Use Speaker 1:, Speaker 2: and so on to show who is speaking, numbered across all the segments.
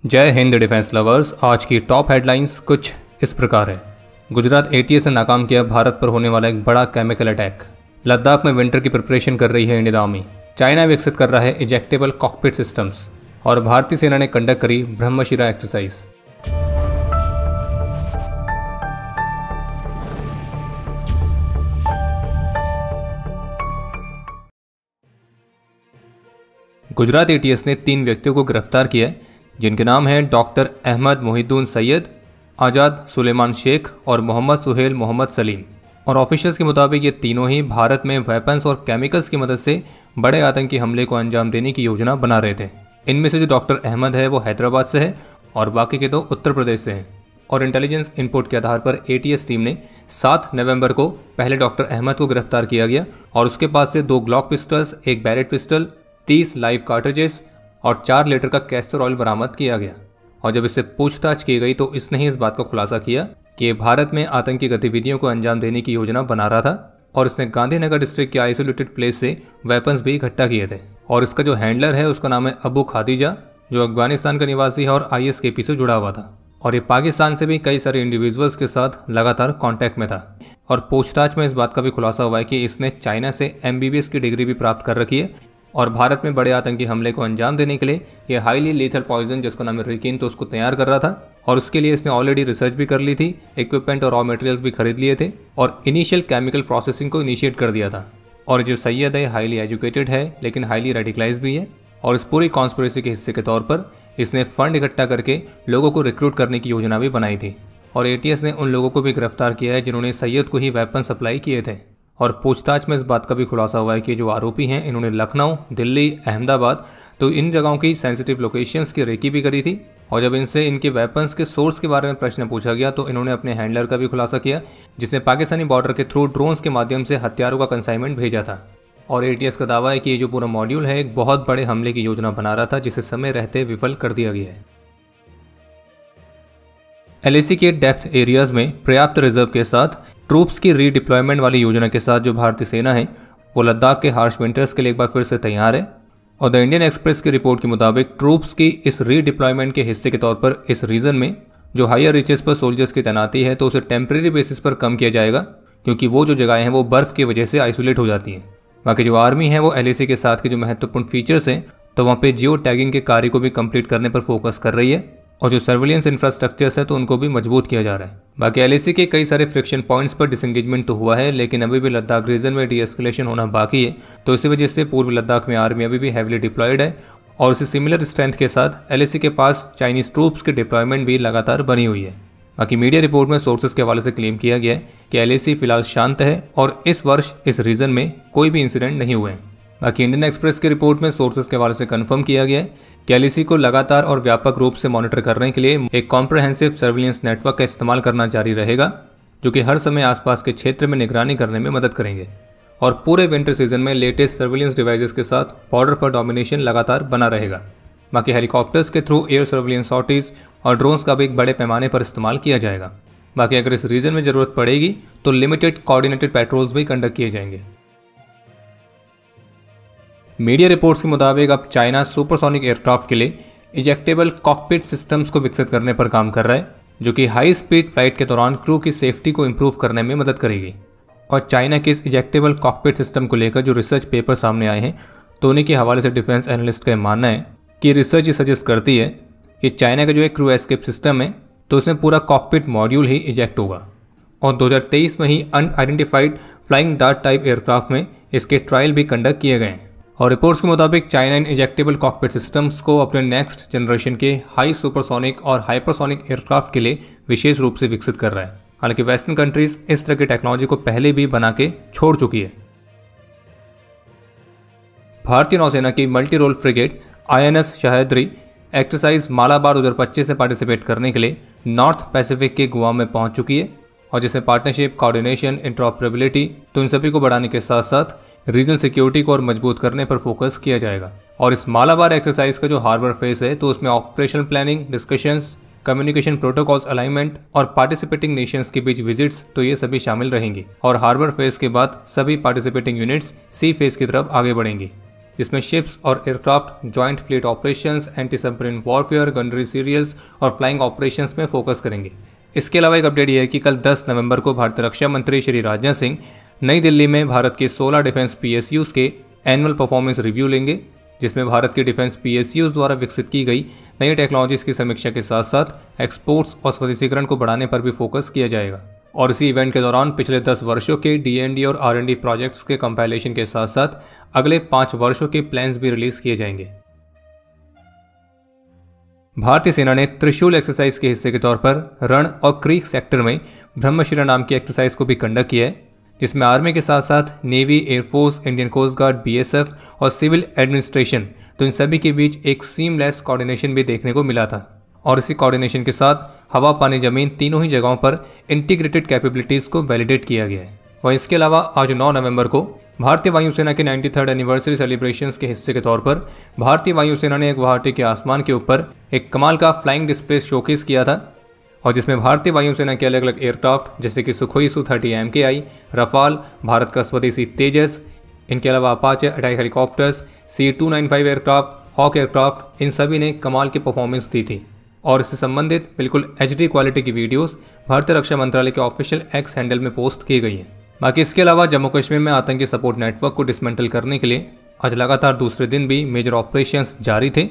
Speaker 1: जय Hind defence lovers. आज की टॉप हेडलाइंस कुछ इस प्रकार है। गुजरात एटीएस ने नाकाम किया भारत पर होने वाला एक बड़ा केमिकल अटैक। लद्दाख में विंटर की प्रिपरेशन कर रही है इंडियन आर्मी। चाइना विकसित कर रहा है इजेक्टेबल कॉकपिट सिस्टम्स। और भारतीय सेना ने कंडक्ट करी ब्रह्मशिरा एक्सरसाइज। गुजरात एटीएस ने 3 व्यक्तियों को गिरफ्तार किया है, जिनके नाम हैं डॉक्टर अहमद मोहिद्दीन सैयद, आज़ाद सुलेमान शेख और मोहम्मद सुहेल मोहम्मद सलीम। और ऑफिशियल्स के मुताबिक ये तीनों ही भारत में वेपन्स और केमिकल्स की मदद से बड़े आतंकी हमले को अंजाम देने की योजना बना रहे थे। इनमें से जो डॉक्टर अहमद है वो हैदराबाद से है और बाकी के 2 उत्तर प्रदेश से हैं। और इंटेलिजेंस इनपुट के आधार पर एटीएस टीम ने 7 नवंबर को पहले डॉक्टर अहमद को गिरफ्तार किया गया और उसके पास से 2 Glock pistols, 1 Barrett pistol, 30 live cartridges और 4 लीटर का कैस्टर ऑयल बरामद किया गया। और जब इससे पूछताछ की गई तो इसने ही इस बात का खुलासा किया कि ये भारत में आतंकी गतिविधियों को अंजाम देने की योजना बना रहा था और इसने गांधीनगर डिस्ट्रिक्ट के आइसोलेटेड प्लेस से वेपन्स भी इकट्ठा किए थे। और इसका जो हैंडलर है उसका नाम है अबू खादिजा, जो अफगानिस्तान का निवासी है और आईएसकेपी से जुड़ा हुआ था। और ये पाकिस्तान से भी कई सारे इंडिविजुअल्स के साथ लगातार कांटेक्ट में था। और पूछताछ में इस बात का भी खुलासा हुआ है कि इसने चाइना से एमबीबीएस की डिग्री भी प्राप्त कर रखी है और भारत में बड़े आतंकी हमले को अंजाम देने के लिए ये हाईली लीथल पॉइजन, जिसका नाम है रिकिन, तो उसको तैयार कर रहा था। और उसके लिए इसने ऑलरेडी रिसर्च भी कर ली थी, इक्विपमेंट और रॉ मटेरियल्स भी खरीद लिए थे और इनिशियल केमिकल प्रोसेसिंग को इनिशिएट कर दिया था। और जो सैयद है हाईली एजुकेटेड है लेकिन हाईली रेडिकलाइज भी है। और इस पूरी कॉन्स्पिरेसी के हिस्से के तौर पर इसने फंड इकट्ठा करके लोगों को रिक्रूट करने की योजना भी बनाई थी। और एटीएस ने उन लोगों को भी गिरफ्तार किया है जिन्होंने सैयद को ही वेपन सप्लाई किए थे। और पूछताछ में इस बात का भी खुलासा हुआ है कि जो आरोपी हैं इन्होंने लखनऊ, दिल्ली, अहमदाबाद, तो इन जगहों की सेंसिटिव लोकेशंस की रेकी भी करी थी। और जब इनसे इनके वेपन्स के सोर्स के बारे में प्रश्न पूछा गया तो इन्होंने अपने हैंडलर का भी खुलासा किया, जिसने पाकिस्तानी बॉर्डर के थ्रू ड्रोन्स के माध्यम से हथियारों का कंसाइनमेंट भेजा था। और एटीएस का दावा है कि ये जो पूरा मॉड्यूल है एक बहुत बड़े हमले की योजना बना रहा था, जिसे समय रहते विफल कर दिया गया है। एलएसी के डेप्थ एरियाज में पर्याप्त रिजर्व के साथ ट्रूप्स की रीडिप्लॉयमेंट वाली योजना के साथ जो भारतीय सेना है वो लद्दाख के हार्श विंटर्स के लिए एक बार फिर से तैयार है। और द इंडियन एक्सप्रेस की रिपोर्ट के मुताबिक ट्रूप्स की इस रीडिप्लॉयमेंट के हिस्से के तौर पर इस रीजन में जो हायर रीचेस पर सोल्जर्स की तैनाती है तो उसे टेम्परेरी बेसिस पर कम किया जाएगा, क्योंकि वो जो जगहें हैं वो बर्फ़ की वजह से आइसोलेट हो जाती हैं। बाकी जो आर्मी है वो एलएसी के साथ के जो महत्वपूर्ण फीचर्स हैं तो वहाँ पे जियो टैगिंग के कार्य को भी कंप्लीट करने पर फोकस कर रही है और जो सर्विलियंस इंफ्रास्ट्रक्चर्स है तो उनको भी मजबूत किया जा रहा है। बाकी एलएसी के कई सारे फ्रिक्शन पॉइंट्स पर डिसंगेजमेंट तो हुआ है, लेकिन अभी भी लद्दाख रीजन में डीएस्केलेशन होना बाकी है। तो इसी वजह से पूर्व लद्दाख में आर्मी अभी भी हैविली डिप्लॉयड है और उसी सिमिलर स्ट्रेंथ के साथ एलएसी के पास चाइनीज ट्रूप्स की डिप्लॉयमेंट भी लगातार बनी हुई है। बाकी मीडिया रिपोर्ट में सोर्सेज के हवाले से क्लेम किया गया है कि एलएसी फिलहाल शांत है और इस वर्ष इस रीजन में कोई भी इंसिडेंट नहीं हुए हैं। बाकी इंडियन एक्सप्रेस की रिपोर्ट में सोर्सेज के हवाले से कंफर्म किया गया है कि एलएसी को लगातार और व्यापक रूप से मॉनिटर करने के लिए एक कॉम्प्रहेंसिव सर्विलेंस नेटवर्क का इस्तेमाल करना जारी रहेगा, जो कि हर समय आसपास के क्षेत्र में निगरानी करने में मदद करेंगे। और पूरे विंटर सीजन में लेटेस्ट सर्विलेंस डिवाइसेस के साथ बॉर्डर पर डोमिनेशन लगातार बना रहेगा। बाकी हेलीकॉप्टर्स के थ्रू एयर सर्विलेंस सॉर्टीज और ड्रोन्स का भी एक बड़े पैमाने पर इस्तेमाल किया जाएगा। बाकी अगर इस रीजन में जरूरत पड़ेगी तो लिमिटेड कोऑर्डिनेटेड पेट्रोल्स भी कंडक्ट किए जाएंगे। मीडिया रिपोर्ट्स के मुताबिक अब चाइना सुपरसोनिक एयरक्राफ्ट के लिए इजेक्टेबल कॉकपिट सिस्टम्स को विकसित करने पर काम कर रहा है, जो कि हाई स्पीड फ्लाइट के दौरान क्रू की सेफ्टी को इंप्रूव करने में मदद करेगी। और चाइना के इस इजेक्टेबल कॉकपिट सिस्टम को लेकर जो रिसर्च पेपर सामने आए हैं तो उन्हीं के हवाले से डिफेंस एनालिस्ट का मानना है कि रिसर्च ये सजेस्ट करती है कि चाइना का जो एक क्रू एस्केप सिस्टम है तो उसमें पूरा कॉकपिट मॉड्यूल ही इजेक्ट होगा। और 2023 में ही unidentified flying dart type aircraft में इसके ट्रायल भी कंडक्ट किए गए हैं। और रिपोर्ट्स के मुताबिक चाइना इन इजेक्टेबल कॉकपिट सिस्टम्स को अपने नेक्स्ट जनरेशन के हाई सुपरसोनिक और हाइपरसोनिक एयरक्राफ्ट के लिए विशेष रूप से विकसित कर रहा है। हालांकि वेस्टर्न कंट्रीज इस तरह की टेक्नोलॉजी को पहले भी बना के छोड़ चुकी है। भारतीय नौसेना की multi role frigate INS Sahyadri exercise Malabar 2025 से पार्टिसिपेट करने के लिए नॉर्थ पैसिफिक के गुआम में पहुंच चुकी है और जिसमें पार्टनरशिप, कोऑर्डिनेशन, इंटरऑपरेबिलिटी तो इन सभी को बढ़ाने के साथ साथ रीजनल सिक्योरिटी को और मजबूत करने पर फोकस किया जाएगा। और इस मालाबार एक्सरसाइज का जो हार्बर फेस है तो उसमें operational planning, discussions, communication protocols alignment और पार्टिसिपेटिंग नेशंस के बीच विजिट्स तो ये सभी शामिल रहेंगी। और हार्बर फेज के बाद सभी पार्टिसिपेटिंग यूनिट्स सी फेज की तरफ आगे बढ़ेंगी। जिसमें शिप्स और aircraft, joint fleet operations, anti submarine warfare, gunnery serials और फ्लाइंग ऑपरेशंस में फोकस करेंगे। इसके अलावा एक अपडेट यह है कि कल 10 नवंबर को भारतीय रक्षा मंत्री श्री राजनाथ सिंह नई दिल्ली में भारत के 16 डिफेंस PSUs के एनुअल परफॉर्मेंस रिव्यू लेंगे, जिसमें भारत के डिफेंस PSUs द्वारा विकसित की गई नई टेक्नोलॉजीज की समीक्षा के साथ साथ एक्सपोर्ट्स और स्वदेशीकरण को बढ़ाने पर भी फोकस किया जाएगा। और इसी इवेंट के दौरान पिछले 10 वर्षों के D&D और R&D प्रोजेक्ट्स के कंपाइलेशन के साथ साथ अगले 5 वर्षों के प्लान्स भी रिलीज किए जाएंगे। भारतीय सेना ने त्रिशूल एक्सरसाइज के हिस्से के तौर पर रण और क्रीक सेक्टर में ब्रह्मशिरा नाम की एक्सरसाइज को भी कंडक्ट किया है, जिसमें आर्मी के साथ साथ navy, air force, Indian coast guard, BSF और सिविल एडमिनिस्ट्रेशन, तो इन सभी के बीच एक सीमलेस कोऑर्डिनेशन भी देखने को मिला था। और इसी कोऑर्डिनेशन के साथ हवा, पानी, जमीन तीनों ही जगहों पर इंटीग्रेटेड कैपेबिलिटीज़ को वैलिडेट किया गया है। वहीं इसके अलावा आज 9 नवंबर को भारतीय वायुसेना के 93rd एनिवर्सरी सेलिब्रेशंस के हिस्से के तौर पर भारतीय वायुसेना ने गुवाहाटी के आसमान के ऊपर एक कमाल का फ्लाइंग डिस्प्ले शोकेस किया था, और जिसमें भारतीय वायुसेना के अलग अलग एयरक्राफ्ट जैसे कि Sukhoi Su-30 MKI, Rafale, Bharat का स्वदेशी तेजस, इनके अलावा Apache attack helicopters, C-295 aircraft, hawk aircraft, इन सभी ने कमाल की परफॉर्मेंस दी थी। और इससे संबंधित बिल्कुल HD क्वालिटी की वीडियोस भारतीय रक्षा मंत्रालय के ऑफिशियल X हैंडल में पोस्ट की गई हैं। बाकी इसके अलावा जम्मू कश्मीर में आतंकी सपोर्ट नेटवर्क को डिसमेंटल करने के लिए आज लगातार दूसरे दिन भी मेजर ऑपरेशंस जारी थे,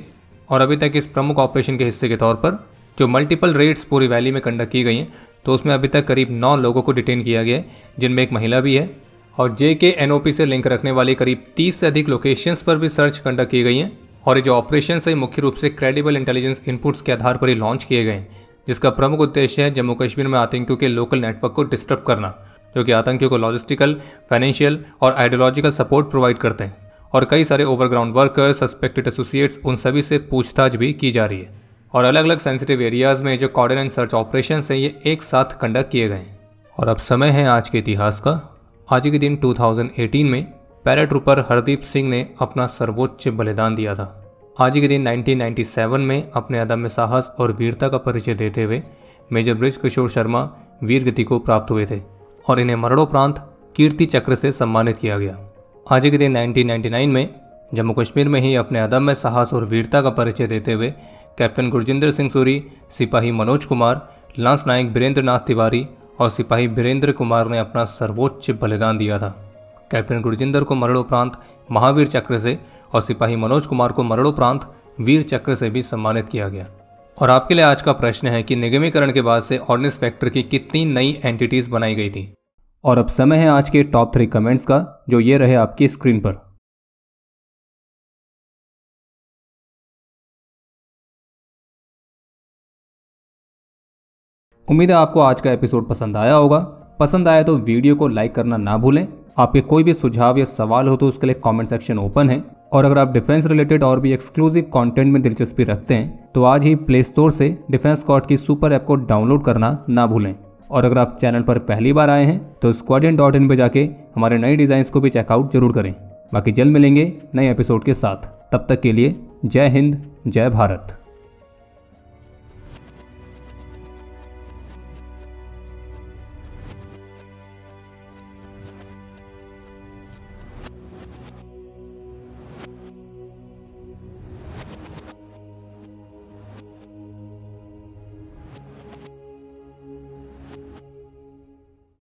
Speaker 1: और अभी तक इस प्रमुख ऑपरेशन के हिस्से के तौर पर जो मल्टीपल रेड्स पूरी वैली में कंडक्ट की गई हैं, तो उसमें अभी तक करीब 9 लोगों को डिटेन किया गया है, जिनमें एक महिला भी है। और JKNOP से लिंक रखने वाली करीब 30 से अधिक लोकेशंस पर भी सर्च कंडक्ट की गई हैं। और ये जो ऑपरेशन है मुख्य रूप से क्रेडिबल इंटेलिजेंस इनपुट्स के आधार पर ही लॉन्च किए गए हैं, जिसका प्रमुख उद्देश्य है जम्मू कश्मीर में आतंकियों के लोकल नेटवर्क को डिस्टर्ब करना, जो कि आतंकियों को लॉजिस्टिकल, फाइनेंशियल और आइडियोलॉजिकल सपोर्ट प्रोवाइड करते हैं। और कई सारे ओवरग्राउंड वर्कर्स, सस्पेक्टेड एसोसिएट्स, उन सभी से पूछताछ भी की जा रही है। और अलग अलग सेंसिटिव एरियाज में जो कोऑर्डिनेट सर्च ऑपरेशन है ये एक साथ कंडक्ट किए गए हैं। और अब समय है आज के इतिहास का। आज के दिन 2018 में पैराट्रूपर हरदीप सिंह ने अपना सर्वोच्च बलिदान दिया था। आज के दिन 1997 में अपने अदम्य साहस और वीरता का परिचय देते हुए मेजर बृज किशोर शर्मा वीर गति को प्राप्त हुए थे, और इन्हें मरणोपरांत कीर्ति चक्र से सम्मानित किया गया। आज के दिन 1999 में जम्मू कश्मीर में ही अपने अदम्य साहस और वीरता का परिचय देते हुए कैप्टन गुरजिंदर सिंह सूरी, सिपाही मनोज कुमार, लांस नायक बीरेंद्र नाथ तिवारी और सिपाही बीरेंद्र कुमार ने अपना सर्वोच्च बलिदान दिया था। कैप्टन गुरजिंदर को मरणोपरांत महावीर चक्र से और सिपाही मनोज कुमार को मरणोपरांत वीर चक्र से भी सम्मानित किया गया। और आपके लिए आज का प्रश्न है कि निगमीकरण के बाद से ऑर्डिनेंस फैक्टर की कितनी नई एंटिटीज बनाई गई थी। और अब समय है आज के टॉप 3 कमेंट्स का, जो ये रहे आपकी स्क्रीन पर। उम्मीद है आपको आज का एपिसोड पसंद आया होगा। पसंद आया तो वीडियो को लाइक करना ना भूलें। आपके कोई भी सुझाव या सवाल हो तो उसके लिए कमेंट सेक्शन ओपन है। और अगर आप डिफेंस रिलेटेड और भी एक्सक्लूसिव कंटेंट में दिलचस्पी रखते हैं तो आज ही प्ले स्टोर से डिफेंस स्क्वाड की सुपर ऐप को डाउनलोड करना ना भूलें। और अगर आप चैनल पर पहली बार आए हैं तो squadron.in पे जाके हमारे नए डिज़ाइंस को भी चेकआउट जरूर करें। बाकी जल्द मिलेंगे नए एपिसोड के साथ। तब तक के लिए जय हिंद, जय भारत।